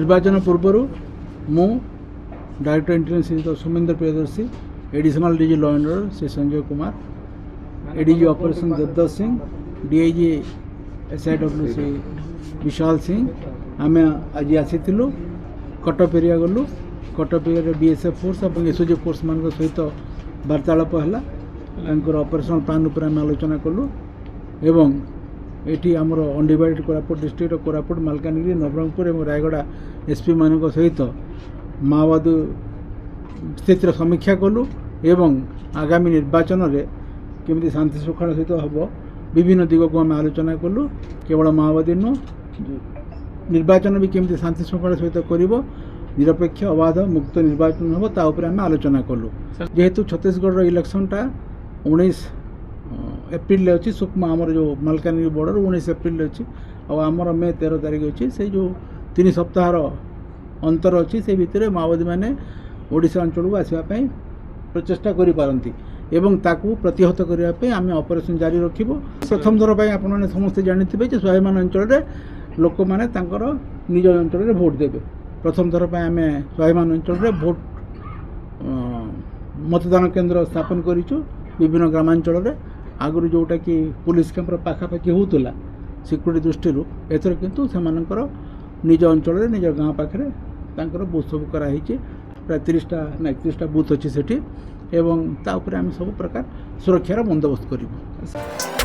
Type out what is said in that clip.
निर्वाचन पूर्व मु director intelligence Shri Sumendra Priyadarshi, additional DG law and order Shri Sanjay Kumar, ADG operation देवदत्त सिंह, डीआईजी एसआईडब्ल्यू श्री विशाल सिंह आम आज आसी कटक एरिया गलु। कटक एरिया बीएसएफ फोर्स और एसओजी फोर्स मान सहित वार्तालाप है ऑपरेशनल प्लान उपर आम आलोचना कलु एवं एटी आमर अनडिवाइडेड कोरापुट डिस्ट्रिक्ट कोरापुट मालकानगिरी नवरंगपुर और रायगड़ा एसपी मान सहित माओवादी स्थितिर समीक्षा कलु एवं आगामी निर्वाचन में केमती शांति श्रृंखला सहित हम विभिन्न दिग को आम आलोचना कलु। केवल माओवादी नु निर्वाचन भी केमती शांति श्रृंखला सहित कर निरपेक्ष अबाध मुक्त निर्वाचन हम ताऊपर आम आलोचना कलु। जेहेतु छत्तीसगढ़ इलेक्शनटा 19 एप्रिल अच्छी सुकमा आमर जो मालकानगिरी बॉर्डर 19 एप्रिल अच्छी और आमर मे 13 तारीख अच्छी से जो 3 सप्ताह अंतर अच्छी से भितर माओवादी मैंने ओडिशा अंचल को आसवाई प्रचेषा करपारती एवं ताकू प्रतिहत करने आम ऑपरेशन जारी रखिबो। प्रथम थर पर आपने समस्ते जानते कि स्वाभिमान अंचल लोक मैंने निज अंचल भोट देवे। प्रथम थर पर आम स्वाभिमान अंचल भोट मतदान केन्द्र स्थापन करूँ विभिन्न ग्रामांचल आगुरी जोटा कि पुलिस कैंपर पाखापाखि होता सिक्यूरीटी दृष्टि एथर किंतु से निज अंचल निज गाँव पाखे बूथ सब कराई प्राय 30टा ना 31टा बूथ अच्छी सेठी एवं ता उपरे आम सब प्रकार सुरक्षार बंदोबस्त करूँ।